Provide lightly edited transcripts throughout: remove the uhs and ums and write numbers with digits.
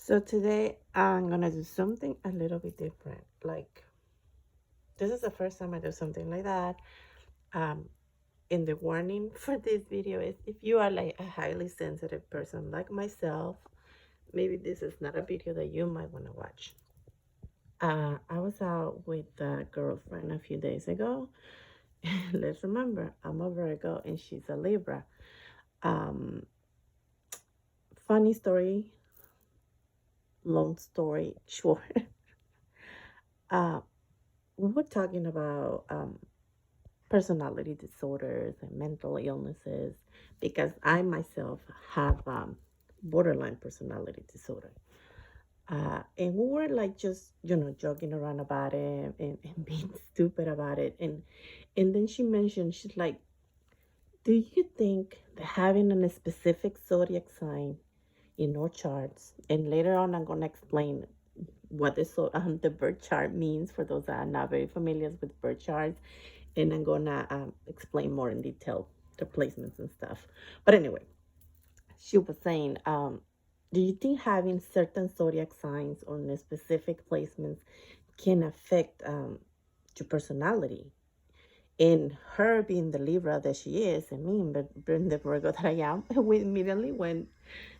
So today I'm gonna do something a little bit different. Like this is the first time I do something like that. Um, in the warning for this video is if you are like a highly sensitive person like myself, maybe this is not a video that you might want to watch. I was out with a girlfriend a few days ago. Let's remember, I'm a Virgo and she's a Libra. Um, Funny story, long story short. uh, we were talking about personality disorders and mental illnesses because I myself have borderline personality disorder. And we were like just joking around about it and being stupid about it. And then she mentioned, she's like, do you think that having a specific zodiac sign in our charts, and later on I'm gonna explain what the birth chart means for those that are not very familiar with birth charts, and I'm gonna explain more in detail the placements and stuff. But anyway, she was saying, do you think having certain zodiac signs on the specific placements can affect your personality? And her being the Libra that she is, and me being the Virgo that I am, we immediately went,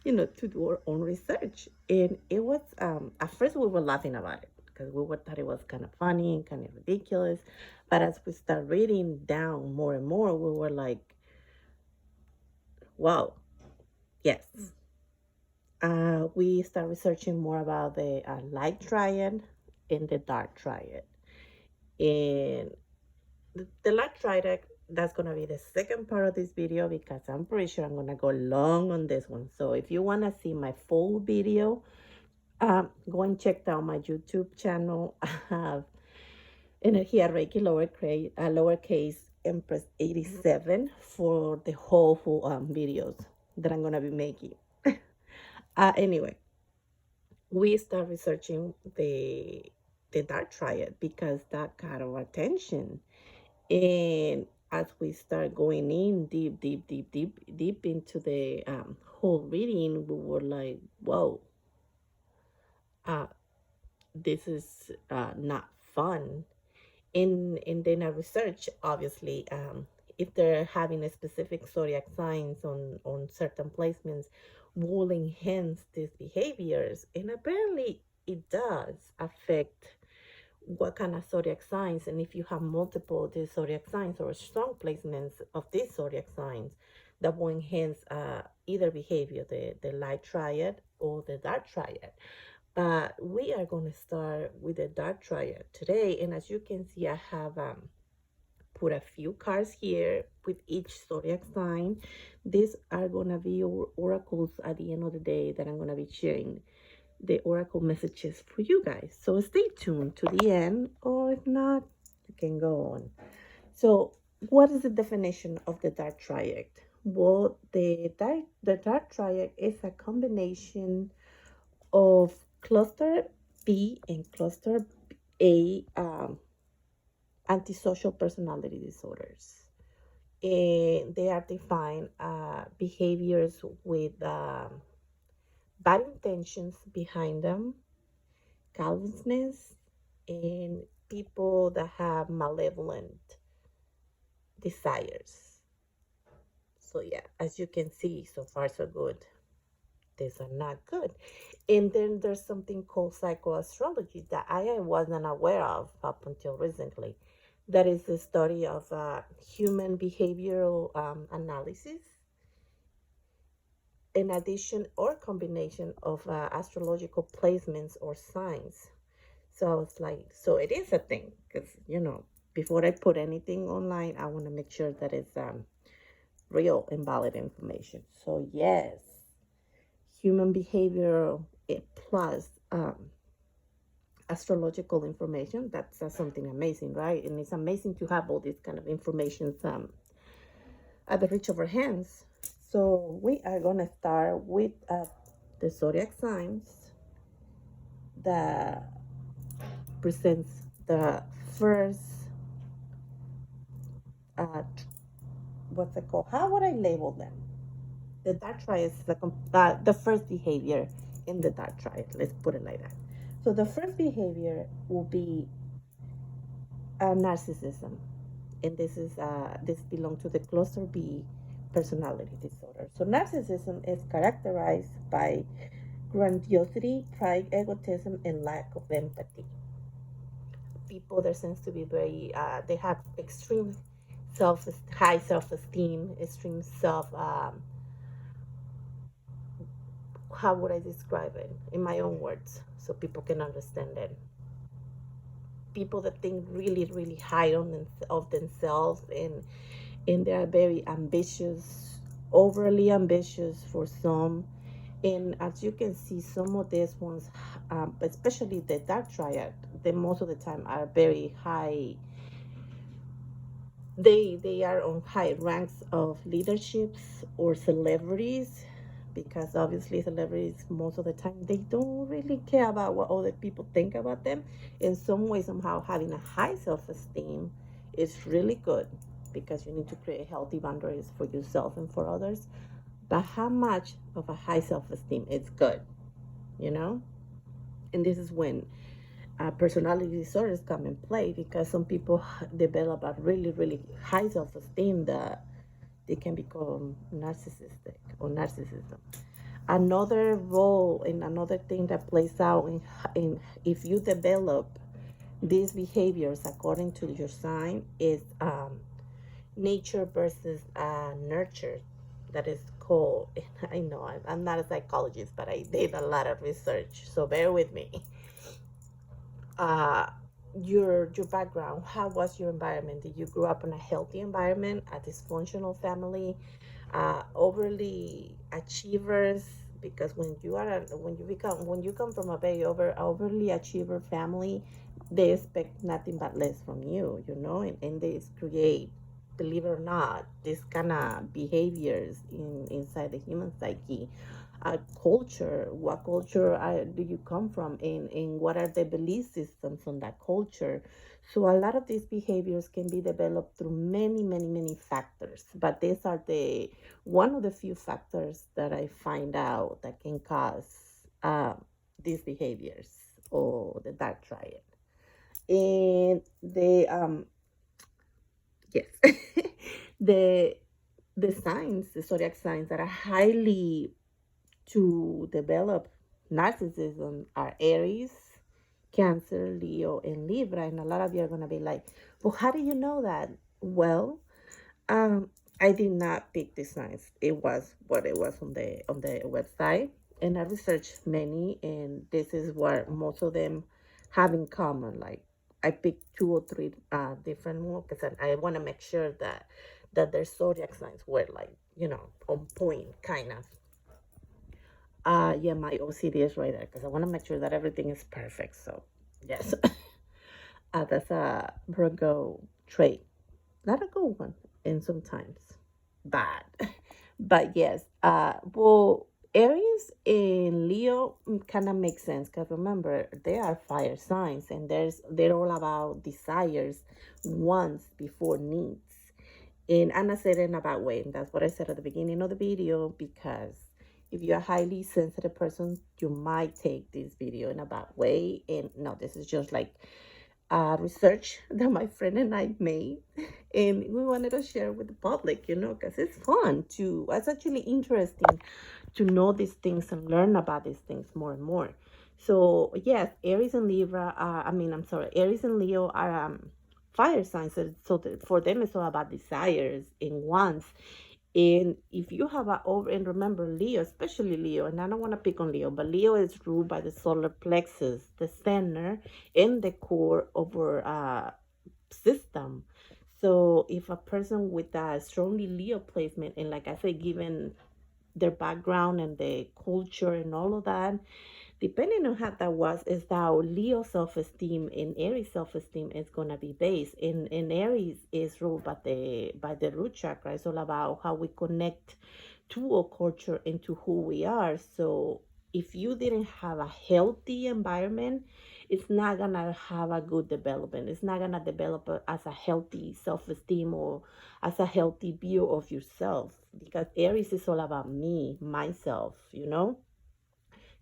to do our own research. And it was, at first we were laughing about it because we thought it was kind of funny and kind of ridiculous. But as we start reading down more and more, we were like, wow, yes. We start researching more about the light triad and the dark triad. And the light triad, that's going to be the second part of this video because I'm pretty sure I'm going to go long on this one. So if you want to see my full video, go and check out my YouTube channel. I have in here Reiki lowercase Empress 87 for the whole full videos that I'm going to be making. Anyway, we start researching the dark triad because that got our attention. And as we start going in deep into the whole reading, we were like, whoa, uh, this is not fun. And then I research, obviously, if they're having a specific zodiac signs on certain placements, will enhance these behaviors. And apparently it does affect what kind of zodiac signs, and if you have multiple of these zodiac signs or strong placements of these zodiac signs, that will enhance either behavior, the light triad or the dark triad. But we are going to start with the dark triad today, and as you can see, I have put a few cards here with each zodiac sign. These are going to be oracles at the end of the day that I'm going to be sharing the oracle messages for you guys. So stay tuned to the end, or if not, you can go on. So, what is the definition of the dark triad? Well, the dark triad is a combination of cluster B and cluster A antisocial personality disorders. And they are defined behaviors with bad intentions behind them, callousness, and people that have malevolent desires. So yeah, as you can see, so far so good. These are not good. And then there's something called psychoastrology that I wasn't aware of up until recently. That is the study of human behavioral analysis, in addition or combination of astrological placements or signs. So it's like, so it is a thing because, before I put anything online, I want to make sure that it's real and valid information. So, yes, human behavior plus astrological information, that's something amazing, right? And it's amazing to have all this kind of information at the reach of our hands. So, we are going to start with the zodiac signs that presents the first what's it called? How would I label them? The dark triad is the first behavior in the dark triad. Let's put it like that. So the first behavior will be narcissism, and this belongs to the cluster B personality disorder. So narcissism is characterized by grandiosity, pride, egotism, and lack of empathy. People there seems to be very they have extreme high self-esteem, extreme self how would I describe it in my own words so people can understand it. People that think really, really high of themselves, and they are very ambitious, overly ambitious for some. And as you can see, some of these ones, especially the dark triad, they most of the time are very high. They are on high ranks of leaderships or celebrities, because obviously celebrities most of the time they don't really care about what other people think about them. In some way, somehow having a high self-esteem is really good, because you need to create healthy boundaries for yourself and for others. But how much of a high self-esteem is good, you know? And this is when personality disorders come in play, because some people develop a really, really high self-esteem that they can become narcissistic or narcissism. Another role and another thing that plays out in if you develop these behaviors according to your sign is nature versus nurture. That is called, I know I'm not a psychologist, but I did a lot of research, so bear with me. uh, your background. How was your environment? Did you grow up in a healthy environment, a dysfunctional family, overly achievers? Because when you come from a very overly achiever family, they expect nothing but less from you, and they create, believe it or not, this kind of behaviors inside the human psyche. Culture, what culture do you come from, and what are the belief systems on that culture? So a lot of these behaviors can be developed through many, many, many factors, but these are the one of the few factors that I find out that can cause these behaviors or the dark triad. And yes, the the zodiac signs that are highly to develop narcissism are Aries, Cancer, Leo, and Libra. And a lot of you are going to be like, well, how do you know that? Well, I did not pick the signs. It was what it was on the website. And I researched many, and this is what most of them have in common. Like, I picked two or three different ones, because I want to make sure that their zodiac signs were like, on point, kind of. Yeah, my OCD is right there, because I want to make sure that everything is perfect. So, yes, that's a Virgo trait. Not a good one, and sometimes bad. But yes, well, Aries and Leo kind of make sense, because remember, they are fire signs, and they're all about desires, wants before needs. And I said it in a bad way. And that's what I said at the beginning of the video, because if you're a highly sensitive person, you might take this video in a bad way. And no, this is just like research that my friend and I made. And we wanted to share with the public, because it's fun it's actually interesting to know these things and learn about these things more and more. So yes, Aries and Libra I'm sorry, Aries and Leo are fire signs. So for them, it's all about desires and wants. And if you have and remember, Leo, especially Leo, and I don't want to pick on Leo, but Leo is ruled by the solar plexus, the center and the core of our system. So if a person with a strongly Leo placement, and like I said, given their background and the culture and all of that, depending on how that was, is how Leo self-esteem and Aries self-esteem is gonna be based. In Aries is ruled by the root chakra. It's all about how we connect to our culture and to who we are. So if you didn't have a healthy environment, it's not gonna have a good development. It's not gonna develop as a healthy self-esteem or as a healthy view of yourself, because Aries is all about me, myself,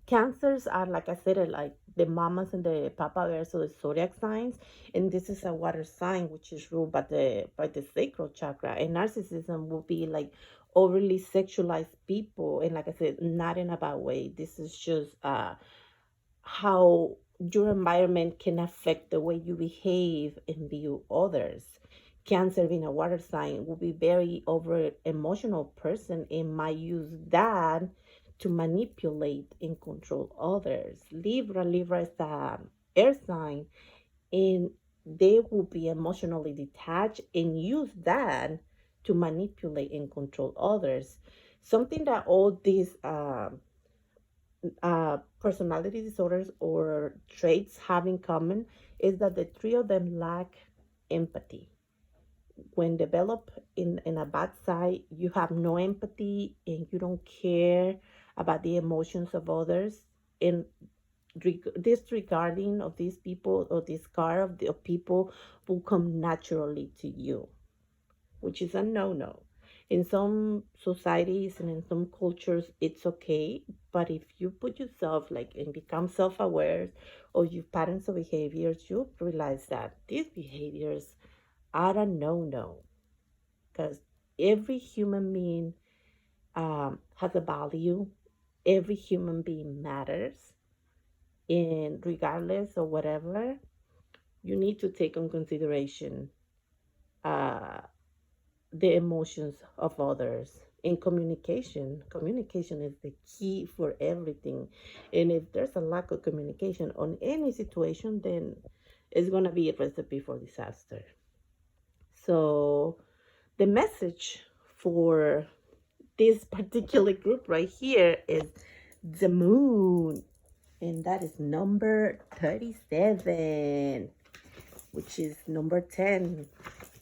Cancers are, like I said, like the mamas and the papa bears, so the zodiac signs, and this is a water sign which is ruled by the sacral chakra. And narcissism will be like overly sexualized people, and like I said, not in a bad way. This is just how your environment can affect the way you behave and view others. Cancer, being a water sign, will be very over emotional person and might use that to manipulate and control others. Libra is a air sign, and they will be emotionally detached and use that to manipulate and control others. Something that all these personality disorders or traits have in common is that the three of them lack empathy. When developed in a bad side, you have no empathy and you don't care about the emotions of others. And disregarding of these people or discard of people will come naturally to you, which is a no-no. In some societies and in some cultures, it's okay. But if you put yourself like and become self-aware of your patterns of behaviors, you'll realize that these behaviors are a no-no. Because every human being has a value. Every human being matters. And regardless of whatever, you need to take in consideration uh, the emotions of others. In communication is the key for everything. And if there's a lack of communication on any situation, then it's going to be a recipe for disaster. So the message for this particular group right here is the moon, and that is number 37, which is number 10.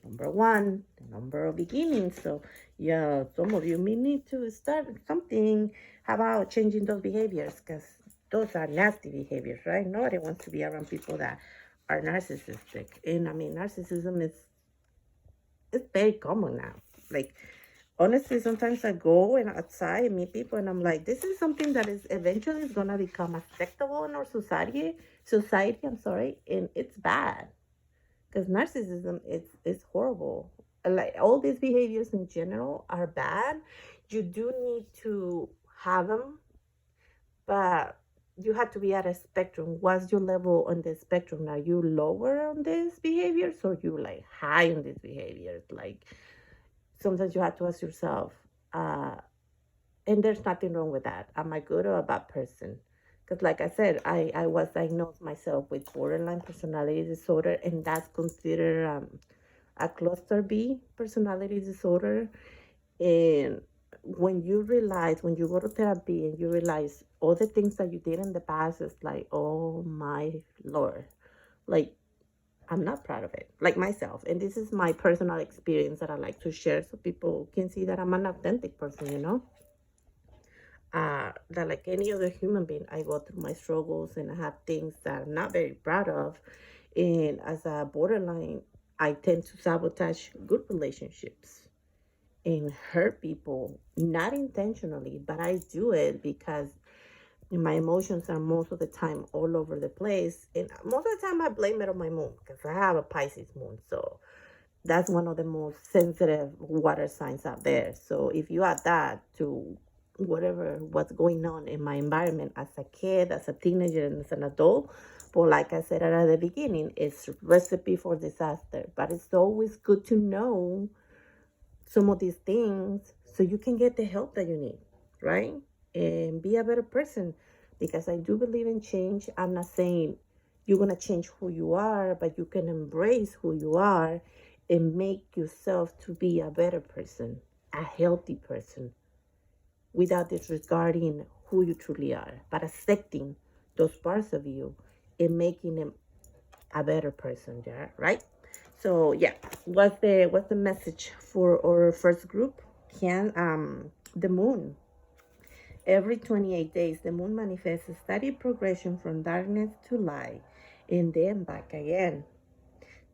Number one, the number of beginnings. So, yeah, some of you may need to start something. How about changing those behaviors? Because those are nasty behaviors, right? Nobody wants to be around people that are narcissistic. And I mean, narcissism is it's very common now. Like, honestly, sometimes I go and outside and meet people, and I'm like, this is something that is eventually is gonna become acceptable in our society. Society, I'm sorry, and it's bad because narcissism is horrible. Like all these behaviors in general are bad. You do need to have them, but you have to be at a spectrum. What's your level on the spectrum? Are you lower on these behaviors or you like high on these behaviors? Like sometimes you have to ask yourself, uh, and there's nothing wrong with that. Am I good or a bad person? Because like I said, I was diagnosed myself with borderline personality disorder, and that's considered a cluster B personality disorder. And when you realize, when you go to therapy and you realize all the things that you did in the past, it's like, oh my Lord, like I'm not proud of it, like myself. And this is my personal experience that I like to share so people can see that I'm an authentic person, you know? That like any other human being, I go through my struggles and I have things that I'm not very proud of. And as a borderline, I tend to sabotage good relationships and hurt people, not intentionally, but I do it because my emotions are most of the time all over the place. And most of the time I blame it on my moon because I have a Pisces moon. So that's one of the most sensitive water signs out there. So if you add that to whatever what's going on in my environment as a kid, as a teenager, and as an adult, but like I said at the beginning, it's recipe for disaster. But it's always good to know some of these things so you can get the help that you need, right? And be a better person because I do believe in change. I'm not saying you're going to change who you are, but you can embrace who you are and make yourself to be a better person, a healthy person without disregarding who you truly are, but accepting those parts of you and making them a better person, yeah, right? So yeah, what's the message for our first group? Can the moon. Every 28 days, the moon manifests a steady progression from darkness to light and then back again.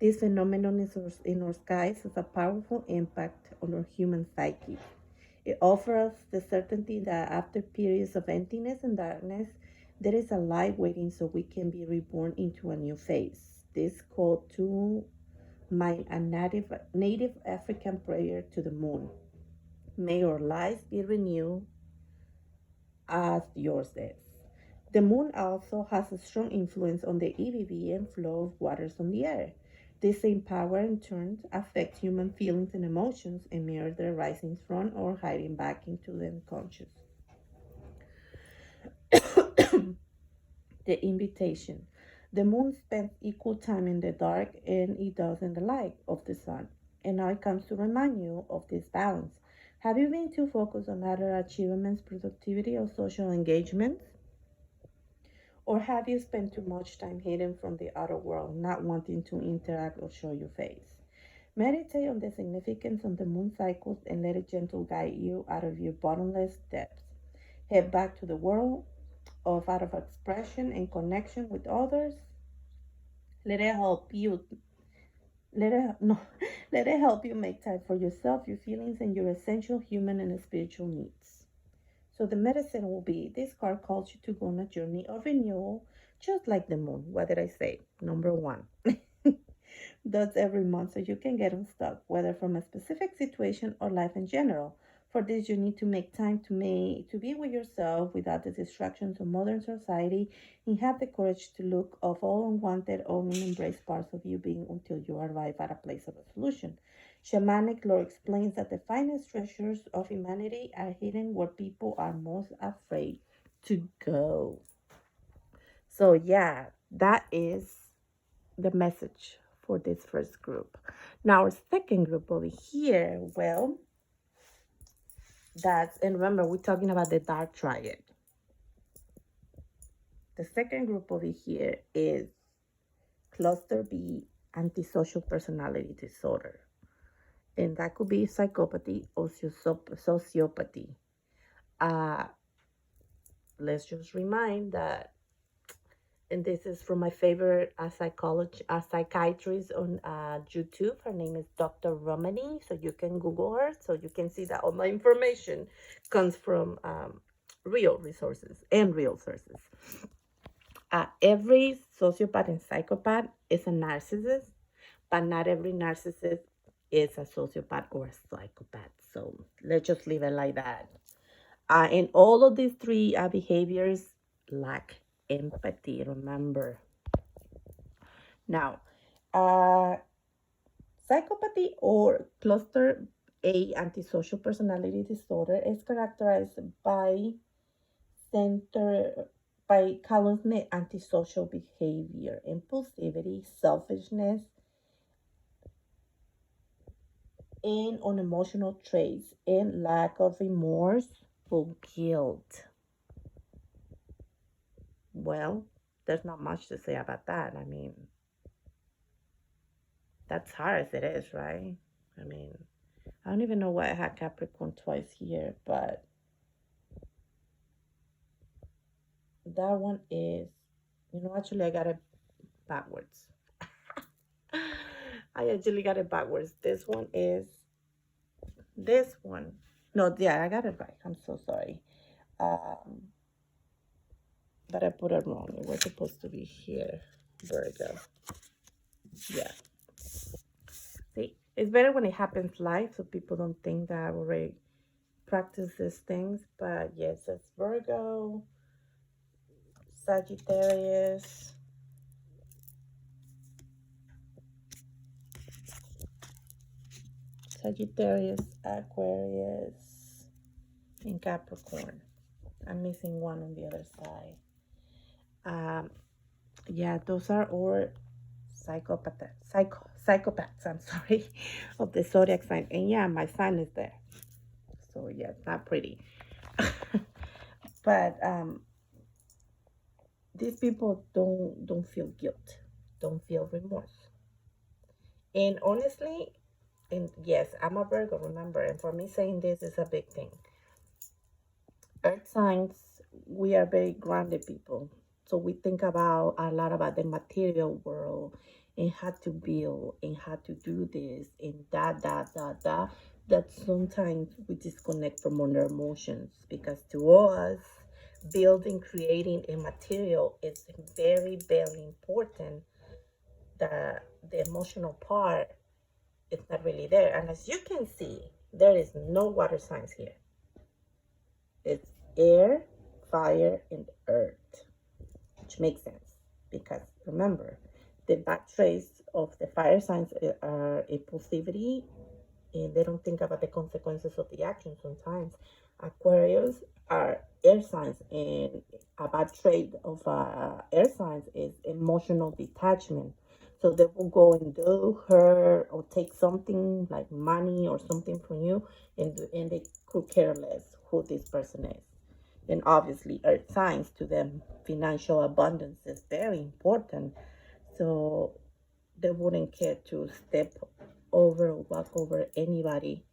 This phenomenon in our skies has a powerful impact on our human psyche. It offers the certainty that after periods of emptiness and darkness, There is a life waiting so we can be reborn into a new phase. This call to mind a native African prayer to the moon. May your lives be renewed as yours is. The moon also has a strong influence on the EVV and flow of waters on the air. This same power in turn affects human feelings and emotions and mirror their rising from or hiding back into the unconscious. The invitation. The moon spends equal time in the dark and it does in the light of the sun. And now it comes to remind you of this balance. Have you been too focused on other achievements, productivity, or social engagements? Or have you spent too much time hidden from the outer world, not wanting to interact or show your face? Meditate on the significance of the moon cycles and let it gently guide you out of your bottomless depths. Head back to the world of out of expression and connection with others. Let it help you. Let it no. Let it help you make time for yourself, your feelings, and your essential human and spiritual needs. So the medicine will be this card calls you to go on a journey of renewal, just like the moon. What did I say? Number one. Does every month so you can get unstuck, whether from a specific situation or life in general. For this, you need to make time to be with yourself without the distractions of modern society and have the courage to look of all unwanted or unembraced parts of you being until you arrive at a place of a solution. Shamanic lore explains that the finest treasures of humanity are hidden where people are most afraid to go. So, yeah, that is the message for this first group. Now, our second group over here, well, and remember, we're talking about the dark triad. The second group over here is cluster B, antisocial personality disorder. And that could be psychopathy or sociopathy. Uh, let's just remind that, and this is from my favorite psychiatrist on YouTube. Her name is Dr. Romani, so you can Google her, so you can see that all my information comes from real resources and real sources. Every sociopath and psychopath is a narcissist, but not every narcissist is a sociopath or a psychopath. So let's just leave it like that. And all of these three behaviors lack empathy, remember. Now, psychopathy or cluster A antisocial personality disorder is characterized by callousness, antisocial behavior, impulsivity, selfishness, and unemotional traits, and lack of remorse or guilt. Well, there's not much to say about that. I mean, that's hard as it is, right? I mean, I don't even know why I had Capricorn twice here, but that one is, actually I got it backwards. I actually got it backwards. This one. No, yeah, I got it right. I'm so sorry. But I put it wrong. It was supposed to be here. Virgo. Yeah. See, it's better when it happens live so people don't think that I already practice these things. But yes, it's Virgo, Sagittarius, Aquarius, and Capricorn. I'm missing one on the other side. Yeah, those are all psychopaths, I'm sorry, of the zodiac sign. And yeah, my sign is there. So yeah, it's not pretty. But these people don't feel guilt, don't feel remorse. And honestly, and yes, I'm a Virgo, remember, and for me saying this is a big thing. Earth signs, we are very grounded people. So we think about a lot about the material world and how to build and how to do this and that sometimes we disconnect from our emotions because to us building, creating a material is very, very important. The emotional part is not really there. And as you can see, there is no water signs here. It's air, fire, and earth, which makes sense because remember, the bad traits of the fire signs are impulsivity, and they don't think about the consequences of the action sometimes. Aquarius are air signs, and a bad trait of air signs is emotional detachment. So they will go and do, hurt, or take something like money or something from you, and they could care less who this person is. And obviously, earth signs, to them, financial abundance is very important. So they wouldn't care to step over or walk over anybody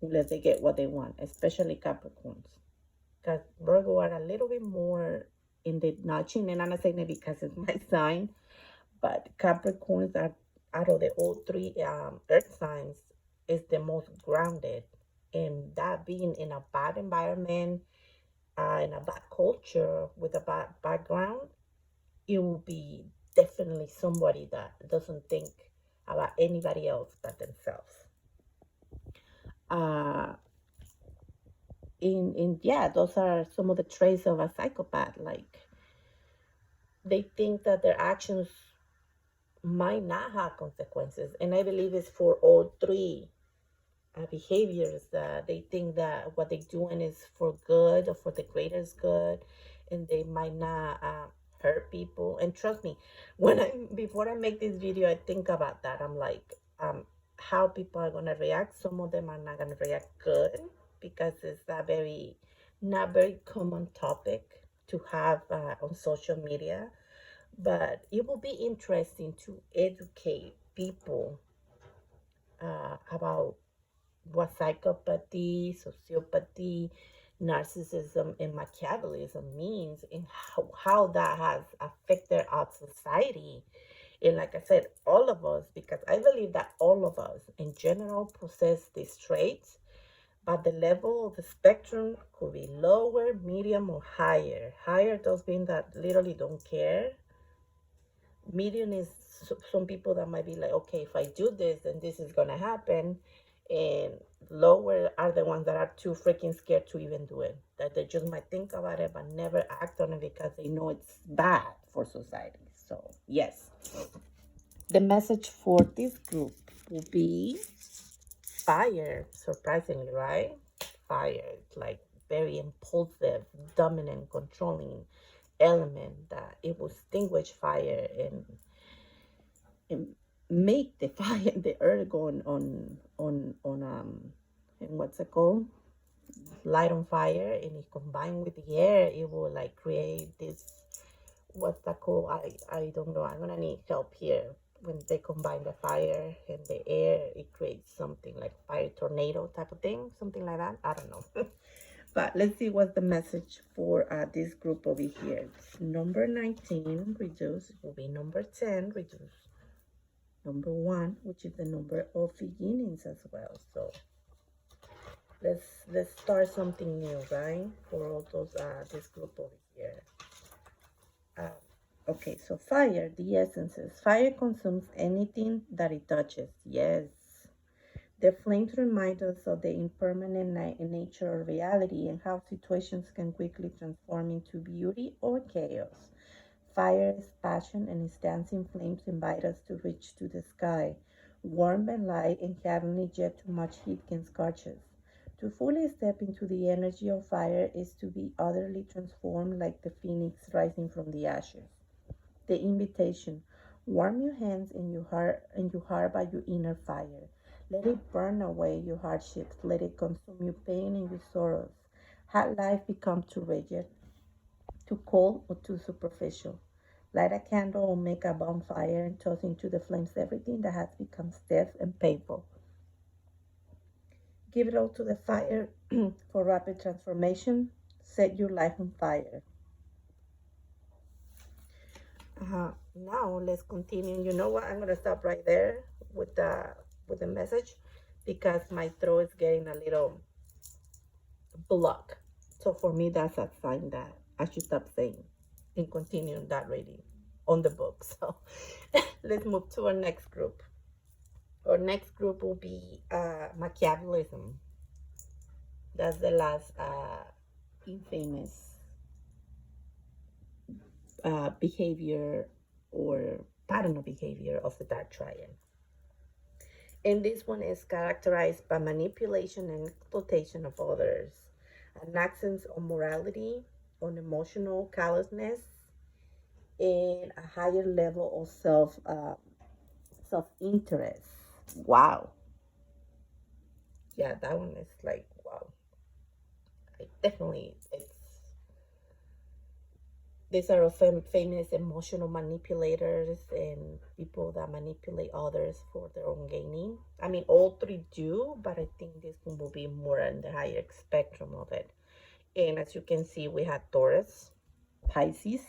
unless they get what they want, especially Capricorns. Because Virgo are a little bit more in the notching, and I'm not saying it because it's my sign, but Capricorns are, out of the all three earth signs, is the most grounded. And that being in a bad environment, in a bad culture, with a bad background, it will be definitely somebody that doesn't think about anybody else but themselves. Uh, in yeah, those are some of the traits of a psychopath. Like, they think that their actions might not have consequences, and I believe it's for all three behaviors, that they think that what they're doing is for good or for the greatest good, and they might not hurt people. And trust me, when I before I make this video, I think about that. I'm like, how people are gonna react. Some of them are not gonna react good because it's a very not very common topic to have on social media. But it will be interesting to educate people about what psychopathy, sociopathy, narcissism, and Machiavellianism means, and how that has affected our society. And like I said, all of us, because I believe that all of us in general possess these traits, but the level of the spectrum could be lower, medium, or higher. Higher does mean that literally don't care. Medium is some people that might be like, okay, if I do this, then this is gonna happen. And lower are the ones that are too freaking scared to even do it. That they just might think about it but never act on it because they know it's bad for society. So yes, the message for this group will be fire. Surprisingly, right? Fire. It's like very impulsive, dominant, controlling element, that it will extinguish fire and make the fire, the earth go on and what's it called, light on fire, and it combined with the air, it will like create this, what's that called, I don't know, I'm gonna need help here. When they combine the fire and the air, it creates something like fire tornado type of thing, something like that, I don't know. But let's see what's the message for this group over here. Number 19, reduce, will be number 10, reduce. Number 1, which is the number of beginnings as well. So let's start something new, right? For all those this group over here. Okay, so fire, the essences. Fire consumes anything that it touches. Yes. The flames remind us of the impermanent nature of reality and how situations can quickly transform into beauty or chaos. Fire is passion, and its dancing flames invite us to reach to the sky. Warm and light and heavenly, yet too much heat can scorch us. To fully step into the energy of fire is to be utterly transformed, like the phoenix rising from the ashes. The invitation: warm your hands and your heart by your inner fire. Let it burn away your hardships. Let it consume your pain and your sorrows. Had life become too rigid, too cold, or too superficial? Light a candle or make a bonfire and toss into the flames everything that has become stiff and painful. Give it all to the fire for rapid transformation. Set your life on fire. Now let's continue. You know what? I'm gonna stop right there with the message because my throat is getting a little blocked So for me, that's a sign that I should stop saying and continue that reading on the book. So let's move to our next group. Our next group will be Machiavellianism. That's the last infamous behavior or pattern of behavior of the dark triad. And this one is characterized by manipulation and exploitation of others, an accent on morality, on emotional callousness, and a higher level of self-interest. Wow. Yeah, that one is like, wow. I definitely, these are famous emotional manipulators and people that manipulate others for their own gaining. I mean, all three do, but I think this one will be more on the higher spectrum of it. And as you can see, we have Taurus, Pisces,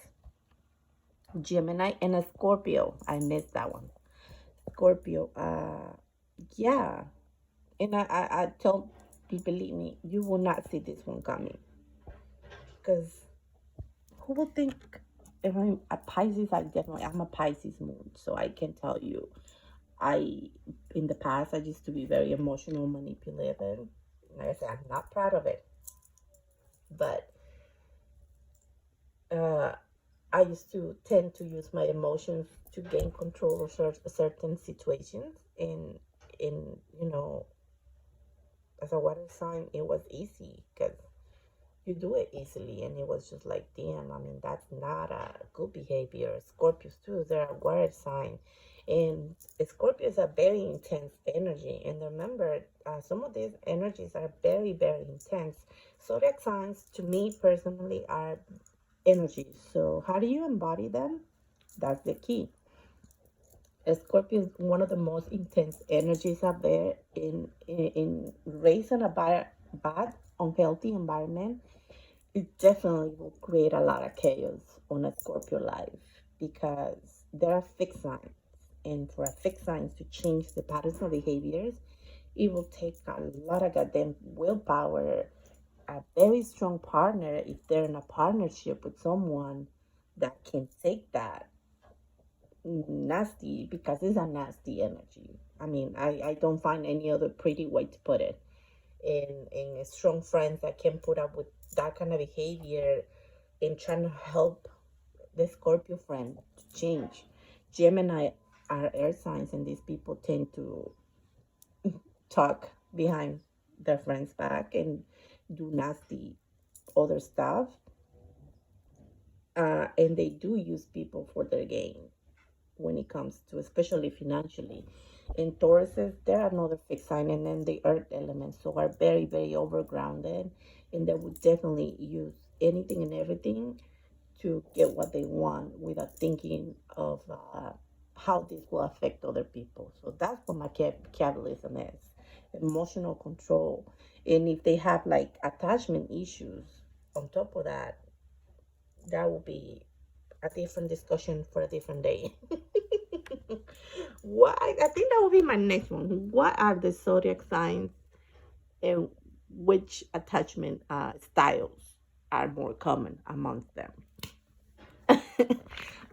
Gemini, and a Scorpio. I missed that one. Scorpio. Yeah. And I tell people, believe me, you will not see this one coming. Because who would think if I'm a Pisces? I'm a Pisces moon, so I can tell you, in the past I used to be very emotional, manipulative. Like I said, I'm not proud of it, but I used to tend to use my emotions to gain control of certain situations, and in as a water sign, it was easy because you do it easily, and it was just like, damn, I mean, that's not a good behavior. Scorpios too, they're a water sign, and Scorpios are very intense energy, and remember, some of these energies are very, very intense. Zodiac signs, to me personally, are energies. So how do you embody them? That's the key. A Scorpio is one of the most intense energies out there. In raising a bad, unhealthy environment, it definitely will create a lot of chaos on a Scorpio life, because there are fixed signs. And for a fixed signs to change the patterns of behaviors, it will take a lot of goddamn willpower, a very strong partner, if they're in a partnership with someone that can take that nasty, because it's a nasty energy. I mean, I don't find any other pretty way to put it. And strong friends that can put up with that kind of behavior and trying to help the Scorpio friend to change. Gemini are air signs, and these people tend to talk behind their friends' back and do nasty other stuff. And they do use people for their gain when it comes to, especially financially. In Tauruses, they're another fixed sign, and then the earth elements, so are very, very overgrounded, and they would definitely use anything and everything to get what they want without thinking of how this will affect other people. So that's what Machiavellianism is: emotional control. And if they have like attachment issues on top of that, that will be a different discussion for a different day. What I think that will be my next one. What are the zodiac signs, and which attachment styles are more common amongst them?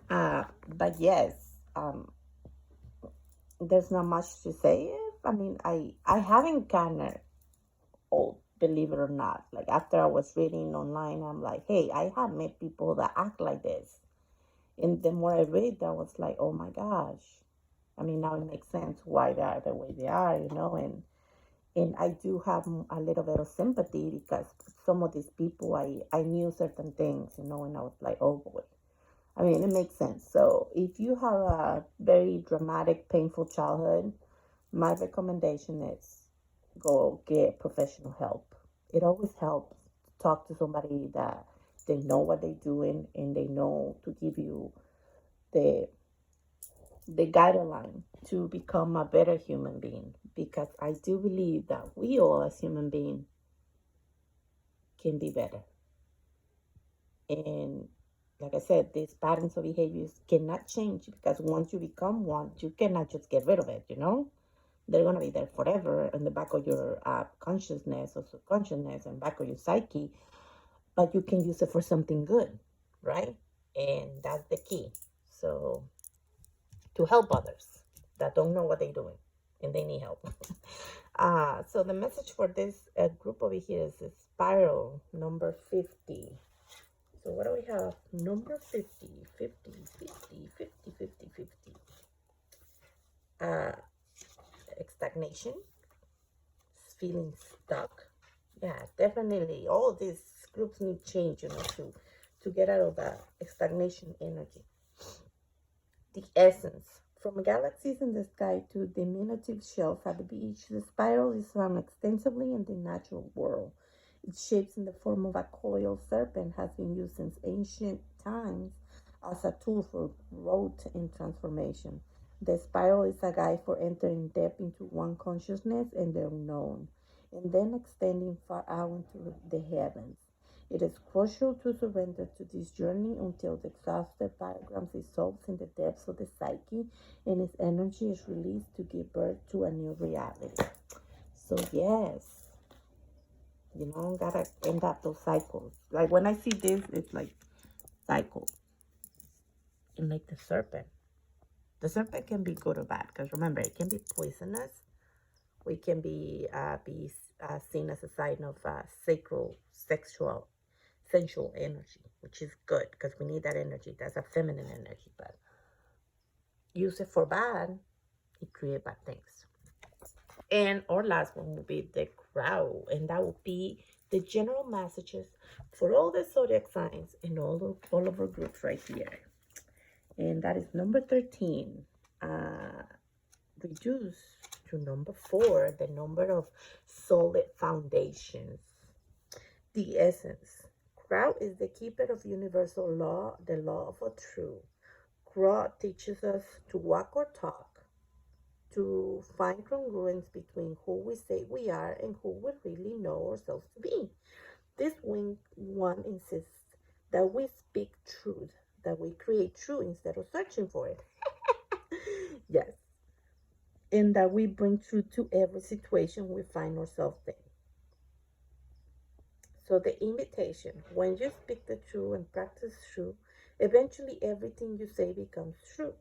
But yes, there's not much to say. I mean, I haven't gotten old, believe it or not. Like after I was reading online, I'm like, hey, I have met people that act like this. And the more I read, I was like, oh my gosh. I mean, now it makes sense why they are the way they are, and I do have a little bit of sympathy, because some of these people, I knew certain things, and I was like, oh boy. I mean, it makes sense. So if you have a very dramatic, painful childhood, my recommendation is go get professional help. It always helps to talk to somebody that they know what they're doing, and they know to give you the guideline to become a better human being, because I do believe that we all as human beings can be better. And like I said, these patterns of behaviors cannot change, because once you become one, you cannot just get rid of it, They're going to be there forever in the back of your consciousness or subconsciousness and back of your psyche. but you can use it for something good, right? And that's the key. So to help others that don't know what they're doing and they need help. So the message for this group over here is the spiral number 50. So what do we have? Number 50, 50, 50, 50, 50, 50. Stagnation, feeling stuck. Yeah, definitely. All these groups need change, to get out of that stagnation energy. The essence. From galaxies in the sky to diminutive shells at the beach, the spiral is found extensively in the natural world. Its shapes in the form of a coiled serpent has been used since ancient times as a tool for growth and transformation. The spiral is a guide for entering depth into one consciousness and the unknown, and then extending far out into the heavens. It is crucial to surrender to this journey until the exhausted diagram dissolves in the depths of the psyche and its energy is released to give birth to a new reality. So yes, gotta end up those cycles. Like when I see this, it's like cycle. And like the serpent. The serpent can be good or bad because remember, it can be poisonous. We can be seen as a sign of sacral, sexual, sensual energy, which is good because we need that energy. That's a feminine energy, but use it for bad, it create bad things. And our last one will be the crow, and that will be the general messages for all the zodiac signs and all of our groups right here. And that is number 13. Reduce to number 4, the number of solid foundations. The essence. Crow is the keeper of universal law, the law of a true. Crow teaches us to walk or talk, to find congruence between who we say we are and who we really know ourselves to be. This one insists that we speak truth, that we create truth instead of searching for it. Yes. And that we bring truth to every situation we find ourselves in. So the invitation, when you speak the truth and practice truth, eventually everything you say becomes true.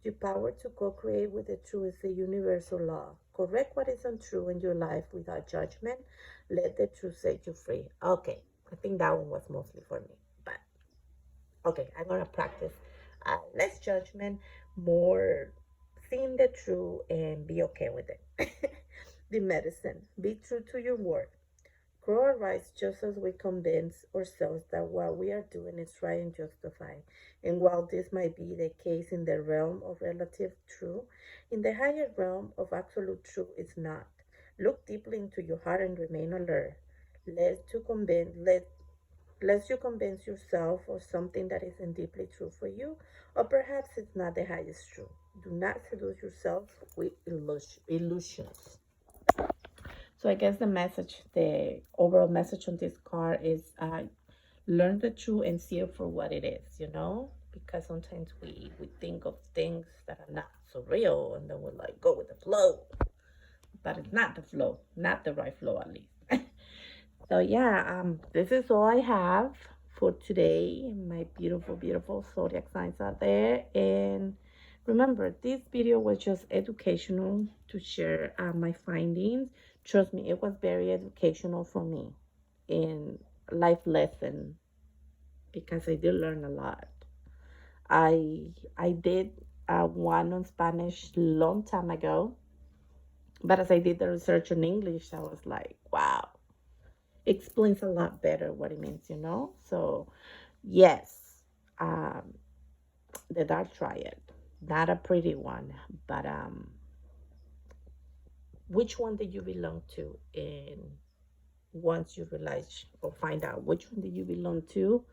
Your power to co-create with the truth is a universal law. Correct what is untrue in your life without judgment. Let the truth set you free. Okay, I think that one was mostly for me. But, okay, I'm going to practice less judgment, more seeing the truth, and be okay with it. The medicine. Be true to your word. Grow our rights just as we convince ourselves that what we are doing is right and justified. And while this might be the case in the realm of relative truth, in the higher realm of absolute truth, it's not. Look deeply into your heart and remain alert. Lest you convince yourself of something that isn't deeply true for you, or perhaps it's not the highest truth. Do not seduce yourself with illusions. So I guess the overall message on this card is learn the truth and see it for what it is, because sometimes we think of things that are not so real and then we're like, go with the flow. But it's not the flow, not the right flow at least. So yeah, this is all I have for today, my beautiful, beautiful zodiac signs out there. And remember, this video was just educational to share my findings. Trust me, it was very educational for me in life lesson because I did learn a lot. I did one on Spanish long time ago, but as I did the research in English, I was like, wow, explains a lot better what it means, So yes, the dark triad, not a pretty one, but which one do you belong to? And once you realize or find out which one do you belong to,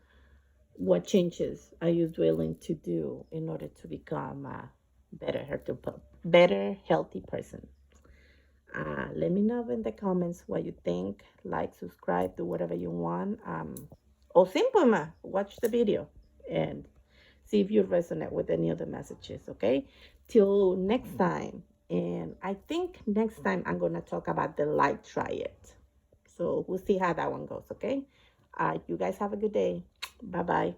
what changes are you willing to do in order to become a better healthy person? Let me know in the comments what you think. Like, subscribe, do whatever you want. Or simply watch the video and see if you resonate with any of the messages, okay? Till next time. And I think next time I'm going to talk about the light triad. So we'll see how that one goes, okay? You guys have a good day. Bye-bye.